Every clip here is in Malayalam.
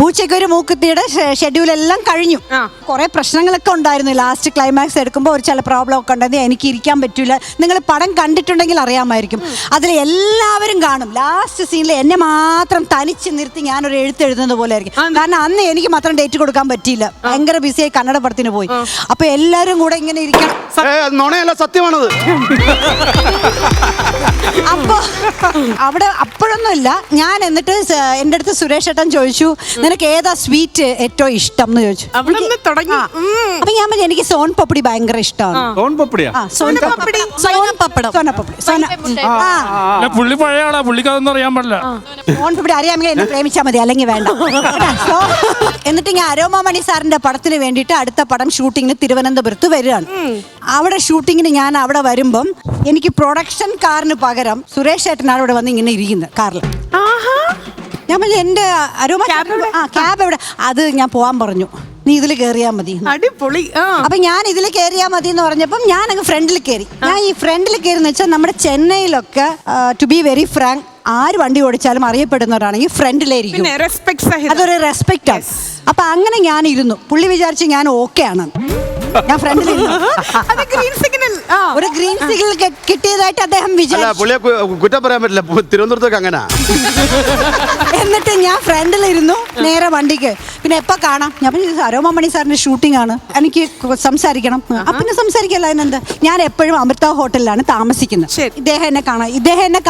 പൂച്ചയ്ക്ക് ഒരു മൂക്കുത്തിയുടെ ഷെഡ്യൂൾ എല്ലാം കഴിഞ്ഞു. കുറെ പ്രശ്നങ്ങളൊക്കെ ഉണ്ടായിരുന്നു. ലാസ്റ്റ് ക്ലൈമാക്സ് എടുക്കുമ്പോൾ ഒരു ചില പ്രോബ്ലം ഒക്കെ ഉണ്ടായിരുന്നു. എനിക്ക് ഇരിക്കാൻ പറ്റൂല. നിങ്ങൾ പടം കണ്ടിട്ടുണ്ടെങ്കിൽ അറിയാമായിരിക്കും. അതിൽ എല്ലാവരും കാണും. ലാസ്റ്റ് സീനിൽ എന്നെ മാത്രം തനിച്ച് നിർത്തി ഞാനൊരു എഴുത്ത് എഴുതുന്നത് പോലെ ആയിരിക്കും. കാരണം അന്ന് എനിക്ക് മാത്രം ഡേറ്റ് കൊടുക്കാൻ പറ്റിയില്ല. ഭയങ്കര ബിസിയായി കന്നഡ പടത്തിന് പോയി. അപ്പൊ എല്ലാരും കൂടെ ഇങ്ങനെ ഇരിക്കണം. സത്യമാണത്. അപ്പൊ അവിടെ അപ്പോഴൊന്നുമില്ല. ഞാൻ എന്നിട്ട് എന്റെ അടുത്ത് സുരേഷ് ഏട്ടൻ ചോദിച്ചു, നിനക്ക് ഏതാ സ്വീറ്റ് ഏറ്റവും ഇഷ്ടം എന്ന് ചോദിച്ചു. അപ്പൊ ഞാൻ പറഞ്ഞു എനിക്ക് സോൻ പപ്പടി ഭയങ്കര ഇഷ്ടമാണ്. പുള്ളി പഴയ ആളാ, പുള്ളിക്ക് അതൊന്നും അറിയാൻ പാടില്ല. സോൻ പപ്പടി അറിയാമെങ്കിൽ എന്നെ പ്രേമിച്ചാൽ മതി, അല്ലെങ്കിൽ വേണ്ട. എന്നിട്ട് ഞാൻ അരോമ മണി സാറിന്റെ പടത്തിന് വേണ്ടിയിട്ട് അടുത്ത പടം ഷൂട്ടിങ്ങിന് തിരുവനന്തപുരത്ത് വരികയാണ്. അവിടെ ഷൂട്ടിങ്ങിന് ഞാൻ അവിടെ വരുമ്പം എനിക്ക് പ്രൊഡക്ഷൻ കാറിന് പകരം സുരേഷ് ഏട്ടനാണ് ഇവിടെ വന്ന് ഇങ്ങനെ ഇരിക്കുന്നത് കാറിൽ. ഞാൻ പറഞ്ഞു എന്റെ അരോമ ക്യാബ് എവിടെ? അത് ഞാൻ പോവാൻ പറഞ്ഞു, നീ ഇതിൽ കയറിയാ മതി. അടിപൊളി. അപ്പൊ ഞാൻ ഇതിൽ കയറിയാ മതി എന്ന് പറഞ്ഞപ്പം ഞാൻ അങ്ങ് ഫ്രണ്ടിൽ കയറി. ഞാൻ ഈ ഫ്രണ്ടിൽ കയറിന്ന് വെച്ചാൽ നമ്മുടെ ചെന്നൈയിലൊക്കെ ടു ബി വെരി ഫ്രാങ്ക് ആര് വണ്ടി ഓടിച്ചാലും അറിയപ്പെടുന്നവരാണെങ്കിൽ ഫ്രണ്ടിലായിരിക്കും. അതൊരു റെസ്പെക്റ്റ് ആണ്. അപ്പൊ അങ്ങനെ ഞാൻ ഇരുന്നു. പുള്ളി വിചാരിച്ചു ഞാൻ ഓക്കെ ആണ്. ഞാൻ ഫ്രണ്ടിൽ ഒരു ഗ്രീൻ സിഗ്നൽ കിട്ടിയതായിട്ട് അദ്ദേഹം വിചാരിച്ചു. കുറ്റം പറയാൻ പറ്റില്ല, തിരുവനന്തപുരത്തൊക്കെ അങ്ങനെ. എന്നിട്ട് ഞാൻ ഫ്രണ്ടിലിരുന്നു നേരെ വണ്ടിക്ക്. പിന്നെ എപ്പോ കാണാം? ഞാൻ അരോമ മണി സാറിന്റെ ഷൂട്ടിംഗ് ആണ്, എനിക്ക് സംസാരിക്കണം. പിന്നെ സംസാരിക്കല്ല. അതിനെന്താ, ഞാൻ എപ്പോഴും അമൃത ഹോട്ടലിലാണ് താമസിക്കുന്നത്. ഇദ്ദേഹം എന്നെ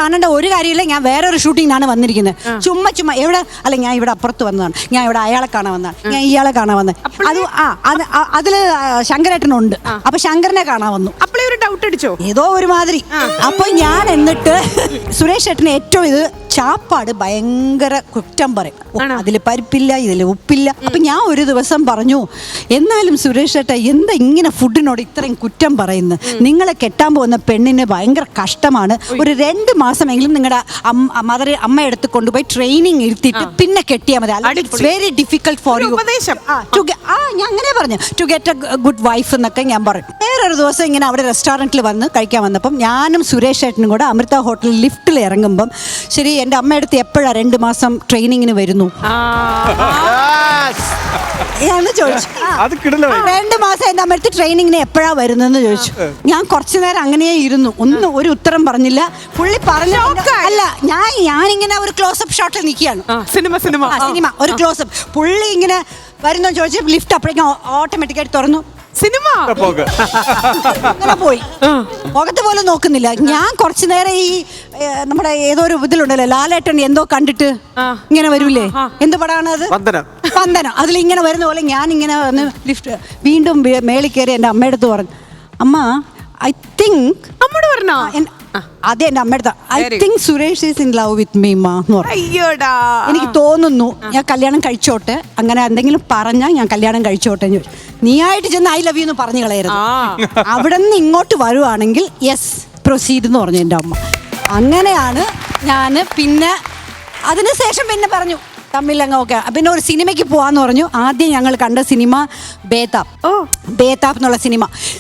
കാണേണ്ട ഒരു കാര്യമില്ല. ഞാൻ വേറൊരു ഷൂട്ടിങ്ങിനാണ് വന്നിരിക്കുന്നത്. ചുമ്മാ എവിടെ അല്ല, ഞാൻ ഇവിടെ അപ്പുറത്ത് വന്നതാണ്, ഞാൻ ഇവിടെ അയാളെ കാണാൻ വന്നതാണ്, ഞാൻ ഇയാളെ കാണാൻ വന്നത്. അതില് ശങ്കരേട്ടനുണ്ട്. അപ്പൊ ശങ്കരനെ കാണാൻ വന്നു. അപ്പോഴേ ഒരു ഡൗട്ട് അടിച്ചോ ഏതോ ഒരുമാതിരി. അപ്പൊ ഞാൻ എന്നിട്ട് സുരേഷ് ഏട്ടന് ഏറ്റവും ഇത് ചാപ്പാട് ഭയങ്കര കുറ്റം പറയും. അതില് പരിപ്പില്ല, ഇതില് ഉപ്പില്ല. അപ്പൊ ഞാൻ ഒരു ദിവസം പറഞ്ഞു, എന്നാലും സുരേഷ് ഏട്ട എന്താ ഇങ്ങനെ ഫുഡിനോട് ഇത്രയും കുറ്റം പറയുന്നത്? നിങ്ങളെ കെട്ടാൻ പോകുന്ന പെണ്ണിന് ഭയങ്കര കഷ്ടമാണ്. ഒരു 2 മാസമെങ്കിലും നിങ്ങളുടെ അമ്മ എടുത്ത് കൊണ്ടുപോയി ട്രെയിനിങ് ഇരുത്തിയിട്ട് പിന്നെ കെട്ടിയാൽ മതി. It's very difficult for you. ഞാൻ അങ്ങനെ പറഞ്ഞു, to get a good wife എന്നൊക്കെ ഞാൻ പറയും. വേറൊരു ദിവസം ഇങ്ങനെ അവിടെ റെസ്റ്റോറൻറ്റിൽ വന്ന് കഴിക്കാൻ വന്നപ്പം ഞാനും സുരേഷ് ഏട്ടനും കൂടെ അമൃത ഹോട്ടലിൽ ലിഫ്റ്റിൽ ഇറങ്ങുമ്പം, ശരി എൻ്റെ അമ്മയടുത്ത് എപ്പോഴാണ് 2 മാസം ട്രെയിനിങ്ങിന് വരുന്നു എന്ന് ചോദിച്ചു. 2 മാസം എൻ്റെ അമ്മയടുത്ത് ട്രെയിനിങ്ങിന് എപ്പോഴാ വരുന്നെന്ന് ചോദിച്ചു. ഞാൻ കുറച്ചു നേരം അങ്ങനെ ഇരുന്നു, ഒരു ഉത്തരം പറഞ്ഞില്ല. പുള്ളി പറഞ്ഞു അല്ല, ഞാനിങ്ങനെ ഒരു ക്ലോസപ്പ് ഷോട്ടിൽ നിൽക്കുകയാണ്. സിനിമ ഒരു ക്ലോസപ്പ്. പുള്ളി ഇങ്ങനെ വരുന്നോ ചോദിച്ചു. ലിഫ്റ്റ് അപ്പോഴേക്കും ഓട്ടോമാറ്റിക്കായിട്ട് തുറന്നു. സിനിമ അങ്ങനെ പോയി. മുഖത്ത് പോലും നോക്കുന്നില്ല. ഞാൻ കുറച്ചു നേരം ഈ നമ്മുടെ ഏതോ ഒരു ഇതിലുണ്ടല്ലോ, ലാലേട്ടൻ എന്തോ കണ്ടിട്ട് ഇങ്ങനെ വരൂലേ, എന്ത് പടാണ് അത്? വന്ദനം. അതിലിങ്ങനെ വരുന്ന പോലെ ഞാൻ ഇങ്ങനെ വന്ന് ലിഫ്റ്റ് വീണ്ടും മേളിൽ കയറി എൻ്റെ അമ്മയടുത്ത് പറഞ്ഞു, അമ്മ ഐ തിങ്ക് അമ്മയോട് പറഞ്ഞോ? അതെ, എൻ്റെ അമ്മയടുത്ത് I think Suresh is in love with me ma എന്ന് പറഞ്ഞു. എനിക്ക് തോന്നുന്നു ഞാൻ കല്യാണം കഴിച്ചോട്ടെ, അങ്ങനെ എന്തെങ്കിലും പറഞ്ഞാൽ ഞാൻ കല്യാണം കഴിച്ചോട്ടെ എന്ന് ചോദിച്ചു. നീ ആയിട്ട് ചെന്ന് ഐ ലവ് യു എന്ന് പറഞ്ഞു കളയരുത്. അവിടെ നിന്ന് ഇങ്ങോട്ട് വരുവാണെങ്കിൽ യെസ് പ്രൊസീഡ് എന്ന് പറഞ്ഞു എൻ്റെ അമ്മ. അങ്ങനെയാണ് ഞാൻ പിന്നെ അതിനുശേഷം പിന്നെ പറഞ്ഞു തമ്മിലങ്ങ് ഓക്കെ. പിന്നെ ഒരു സിനിമയ്ക്ക് പോവാന്ന് പറഞ്ഞു. ആദ്യം ഞങ്ങൾ കണ്ട സിനിമ ബേതാബ് എന്നുള്ള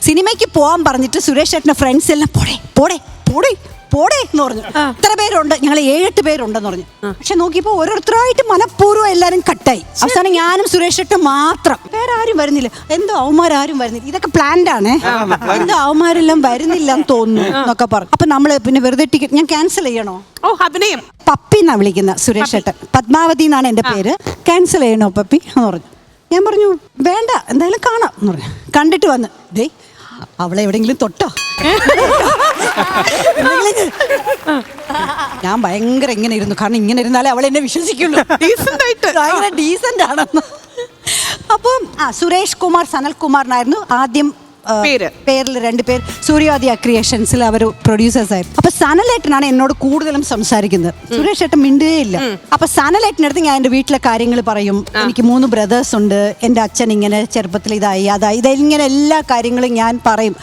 സിനിമയ്ക്ക് പോവാൻ പറഞ്ഞിട്ട് സുരേഷ് ഏട്ടൻ്റെ ഫ്രണ്ട്സ് എല്ലാം പോടേ എന്ന് പറഞ്ഞു. ഇത്ര പേരുണ്ട്, ഞങ്ങൾ 7-8 പേരുണ്ടെന്ന് പറഞ്ഞു. പക്ഷെ നോക്കിയപ്പോൾ ഓരോരുത്തരായിട്ട് മനഃപൂർവ്വം എല്ലാവരും കട്ടായി. അവസാനം ഞാനും സുരേഷ് ഏട്ടൻ മാത്രം, വേറെ ആരും വരുന്നില്ല. എന്തോ അവന്മാരും വരുന്നില്ല, ഇതൊക്കെ പ്ലാൻഡ് ആണ്, എന്തോ അവന്മാരെല്ലാം വരുന്നില്ല എന്ന് തോന്നുന്നു എന്നൊക്കെ പറഞ്ഞു. അപ്പൊ നമ്മള് പിന്നെ വെറുതെ ടിക്കറ്റ് ഞാൻ ക്യാൻസൽ ചെയ്യണോ? അഭിനയം പപ്പി എന്നാ വിളിക്കുന്ന സുരേഷ് ഏട്ടൻ. പത്മാവതി എന്നാണ് എൻ്റെ പേര്. ക്യാൻസൽ ചെയ്യണോ പപ്പി എന്ന് പറഞ്ഞു. ഞാൻ പറഞ്ഞു വേണ്ട, എന്തായാലും കാണാം എന്ന് പറഞ്ഞു. കണ്ടിട്ട് വന്ന് ദേ അവളെ എവിടെയെങ്കിലും തൊട്ടോ? ഞാൻ ഭയങ്കര ഇങ്ങനെ ഇരുന്നു. കാരണം ഇങ്ങനെ ഇരുന്നാലേ അവൾ എന്നെ വിശ്വസിക്കുള്ളൂ, ഭയങ്കര ഡീസന്റ് ആണെന്ന്. അപ്പം സുരേഷ് കുമാർ സനൽകുമാറിനായിരുന്നു ആദ്യം പേരിൽ 2 പേർ. സൂര്യോദയ ക്രിയേഷൻസിൽ അവർ പ്രൊഡ്യൂസേഴ്സ് ആയിരുന്നു. അപ്പൊ സനലേട്ടനാണ് എന്നോട് കൂടുതലും സംസാരിക്കുന്നത്. സുരേഷ് ഏട്ടൻ മിണ്ടുകയേ ഇല്ല. അപ്പൊ സനലേട്ടനടുത്ത് ഞാൻ എൻ്റെ വീട്ടിലെ കാര്യങ്ങൾ പറയും. എനിക്ക് 3 ബ്രദേഴ്സ് ഉണ്ട്, എൻ്റെ അച്ഛൻ ഇങ്ങനെ ചെറുപ്പത്തിൽ ഇതായി ഇതെങ്ങനെ എല്ലാ കാര്യങ്ങളും ഞാൻ പറയും.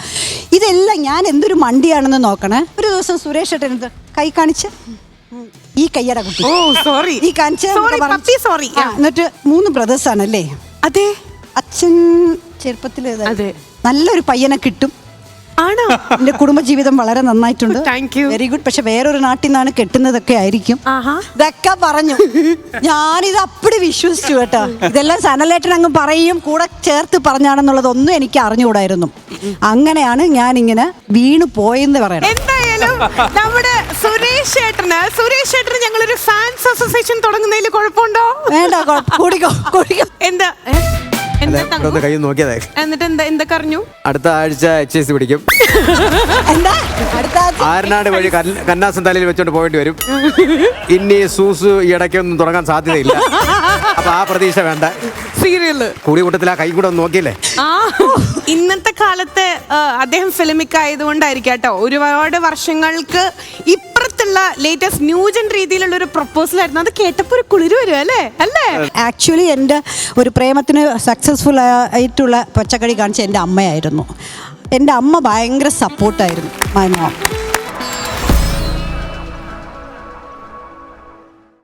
ഇതെല്ലാം ഞാൻ എന്തൊരു മണ്ടിയാണെന്ന് നോക്കണേ. ഒരു ദിവസം സുരേഷ് ഏട്ടൻ കൈ കാണിച്ച്, ഈ കയ്യട കുട്ടി ഈ കാണിച്ച്, എന്നിട്ട് 3 ബ്രദേഴ്സ് ആണല്ലേ? അതെ, അച്ഛൻ ചെറുപ്പത്തിൽ നല്ലൊരു പയ്യനെ കിട്ടും, ആണോ? എന്റെ കുടുംബജീവിതം വളരെ നന്നായിട്ടുണ്ട്. Thank you. Very good. പക്ഷെ വേറൊരു നാട്ടിൽ നിന്നാണ് കെട്ടുന്നതൊക്കെ ആയിരിക്കും. ആഹാ. ഇതൊക്കെ പറഞ്ഞു. ഞാനിത് അപ്പടി വിശ്വസിച്ചു കേട്ടോ. ഇതെല്ലാം സനലേട്ടൻ അങ്ങ് പറയും, കൂടെ ചേർത്ത് പറഞ്ഞാണെന്നുള്ളതൊന്നും എനിക്ക് അറിഞ്ഞുകൂടായിരുന്നു. അങ്ങനെയാണ് ഞാൻ ഇങ്ങനെ വീണു പോയെന്ന് പറയണം. എന്തായാലും നമ്മുടെ സുരേഷ് ചേട്ടന് ഞങ്ങളൊരു ഫാൻസ് അസോസിയേഷൻ തുടങ്ങുന്നതിൽ കുഴപ്പമുണ്ടോ? വേണ്ട, കുടിക്കോ. എന്താ കൈ നോക്കിയതേ. എന്നിട്ട് എന്തൊക്കെ അറിഞ്ഞു? അടുത്ത ആഴ്ച HIS പിടിക്കും. എന്താ അടുത്ത ആരനാട് വഴി കന്നാസം തലയിൽ വെച്ചോണ്ട് പോയിട്ട് വരും. ഇനി സൂസ് ഈ ഇടയ്ക്കൊന്നും തുടങ്ങാൻ സാധ്യതയില്ല. അപ്പൊ ആ പ്രതീക്ഷ വേണ്ട. സീരിയല് കൂടി കൂട്ടത്തിൽ ആ കൈ കൂടെ ഒന്ന് നോക്കിയില്ലേ. ഇന്നത്തെ കാലത്ത് അദ്ദേഹം ഫിലിമിക് ആയതുകൊണ്ടായിരിക്കും കേട്ടോ, ഒരുപാട് വർഷങ്ങൾക്ക് ഇപ്പുറത്തുള്ള ലേറ്റസ്റ്റ് ന്യൂജൻ രീതിയിലുള്ള ഒരു പ്രപ്പോസൽ ആയിരുന്നു. അത് കേട്ടപ്പോ ഒരു കുളിര് വരും അല്ലേ? ആക്ച്വലി എൻ്റെ ഒരു പ്രേമത്തിന് സക്സസ്ഫുൾ ആയിട്ടുള്ള പച്ചക്കറി കാണിച്ച എൻ്റെ അമ്മയായിരുന്നു. എൻ്റെ അമ്മ ഭയങ്കര സപ്പോർട്ടായിരുന്നു. My mom